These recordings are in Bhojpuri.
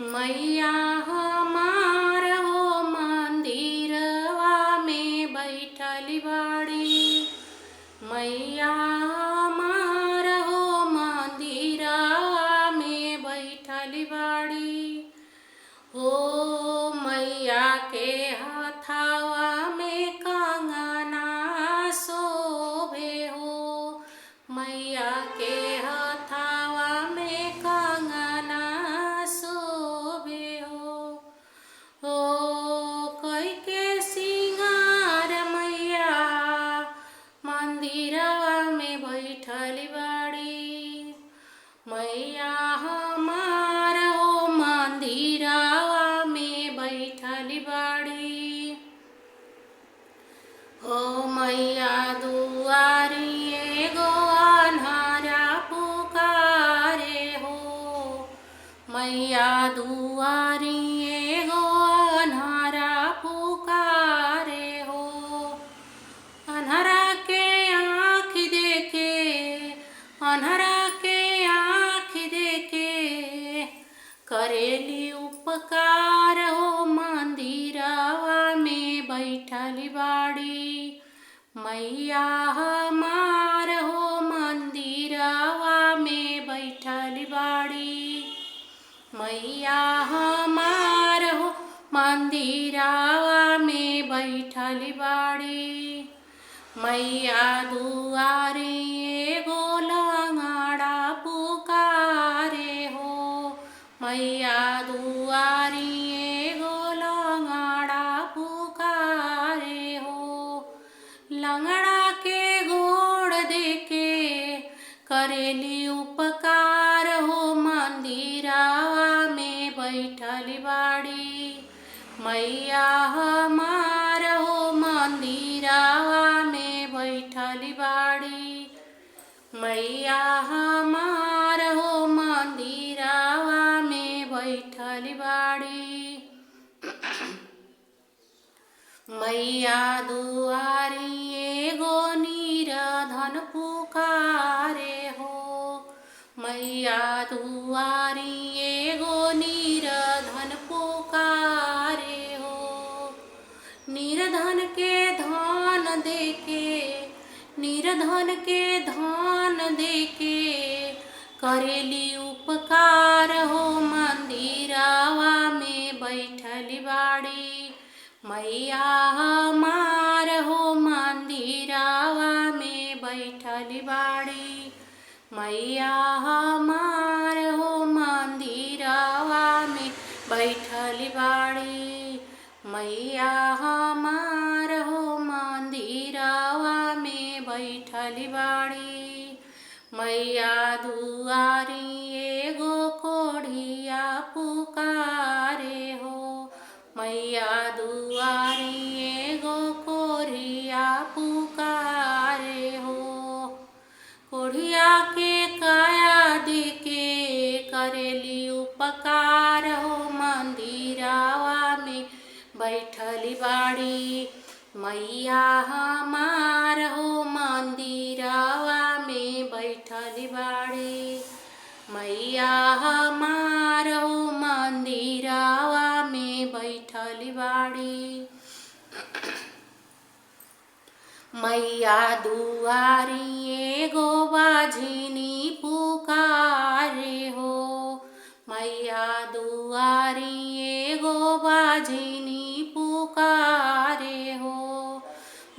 मैया हमार हो मंदिरवा में बैठली बाड़ी। मैया हमार हो मंदिरवा में बैठली बाड़ी। हो मैया के हथवा में कंगना शोभे हो। मैया के हथवा में कंगना शोभे हो कई के सिंगार मैया मंदिरवा में बैठली बाड़ी। मैया हमार हो मंदिरवा में बैठली बाड़ी। हो मैया दुआरी एगो अन्हारा पुकारे हो। मैया दुआरी एगो अन्हारा पुकारे हो। अन्हरा के आँख देखे, अन्हरा के आँख देखे करेली उपकार हो मंदिरवा में बैठली बाड़ी। मैया हमार हो मंदिरवा में बैठली बाड़ी। मैया हमार हो मंदिरवा में बैठली बाड़ी। मैया दुआरी एगो लंगड़ा पुकारे हो। मैया दुआरी एगो लंगड़ा पुकारे हो। लंगड़ा के गोड़ देके करेली उपकार हो मंदिरवा में बैठली बाड़ी। मैया हमार हो मंदिरवा में बैठली बाड़ी। मैया हमार हो मंदिरवा में बैठली बाड़ी। मैया दुआरी एगो निरधन पुकारे हो। मैया दुआरी एगो निरधन पुकारे हो। निर्धन के धन देके, निर्धन के धन देके करेली उपकार हो मंदिरवा में बैठली बाड़ी। मैया हमार हो मंदिरवा में बैठली बाड़ी। मैया हमार हो मंदिरवा में बैठली बाड़ी। मैया हमार हो मंदिरवा में बैठली बाड़ी। मैया दुआरी एगो कोढ़िया पुकारे हो। मैया दुआरी एगो कोढ़िया पुकारे हो। कोढ़िया के काया देके करेली उपकार हो मंदिरवा में बैठली बाड़ी। मैया हमार हो मंदिरवा में बैठली बाड़ी। मैया हमार हो मंदिरवा में बैठली बाड़ी। मैया दुआरी एगो बाझिनी पुकारे हो। मैया दुआरी एगो बाझिनी पुकारे हो।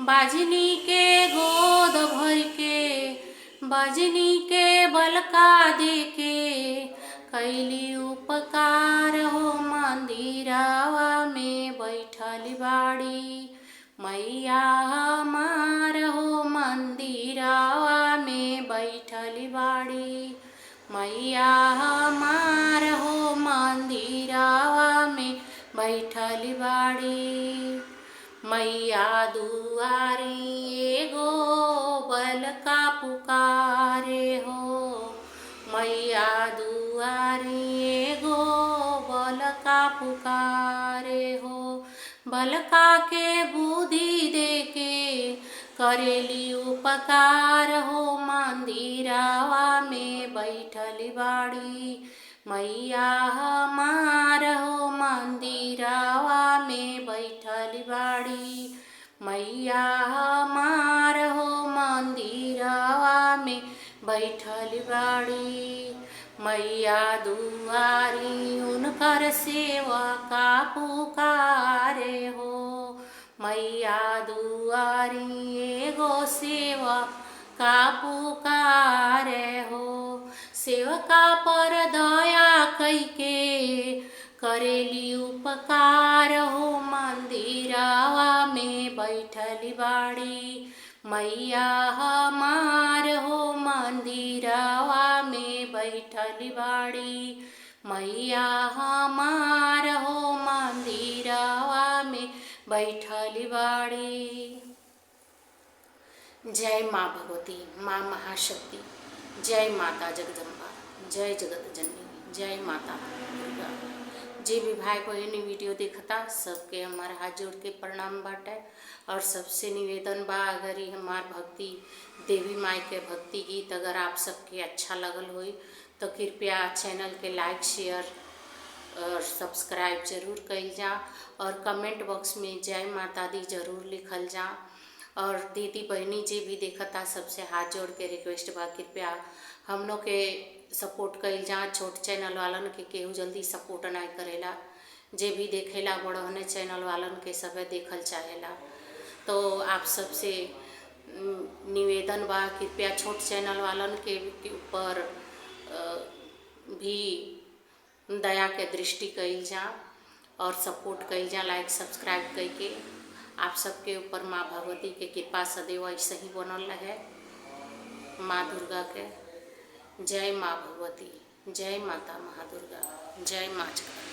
बाझिनी के गोद भर के, बाझिनी के बलका देके कैली उपकार हो मंदिरवा में बैठली बाड़ी। मैया हमार हो मंदिरवा में बैठली बाड़ी। मैया हमार हो मंदिरवा में बैठली बाड़ी। मैया दुआरी एगो बलका पुकारे हो। मैया दुआरी एगो बलका पुकारे हो। बलका के बुद्धि देके करेली उपकार हो मंदिरवा में बैठली बाड़ी। मैया हमार बाड़ी। मैया दुआरी उनकर सेवका पुकारे हो। मैया दुआरी एगो सेवका पुकारे हो। सेवका पर दया कैके करेली उपकार हो। मंदिरवा में बैठली बाड़ी मैया हमार हो। मंदिरवा में बैठली बाड़ी मैया हमार हो। मंदिरवा में बैठली बाड़ी। जय माँ भगवती, माँ महाशक्ति, जय माता जगदम्बा, जय जगत जननी, जय माता दुर्गा। जे भी भाई बहनी वीडियो देखता सबके हमारा हाथ जोड़ के प्रणाम बाटे। और सबसे निवेदन बा, अगर ये हमार भक्ति देवी माई के भक्ति गीत अगर आप सबके अच्छा लगल होई तो कृपया चैनल के लाइक शेयर और सब्सक्राइब जरूर कइल जा। और कमेंट बॉक्स में जय माता दी जरूर लिखल जा। और दीदी बहनी जी भी देखता सबसे हाथ जोड़ के रिक्वेस्ट बा, कृपया हम लोग के सपोर्ट कइल जा। छोट चैनल वालन के केहू जल्दी सपोर्ट नहीं करेला। जे भी देखेला बड़हने चैनल वालन के सबे देखल चाहेला। तो आप सबसे निवेदन बा, कृपया छोट चैनल वालन के ऊपर भी दया के दृष्टि कइल जा और सपोर्ट कइल जा, लाइक सब्सक्राइब करके। आप सबके ऊपर माँ भगवती के कृपा सदैव ऐसे ही बनल रहे। माँ दुर्गा के जय माँ भगवती, जय माता महादुर्गा, जय माँ जगदम्बा।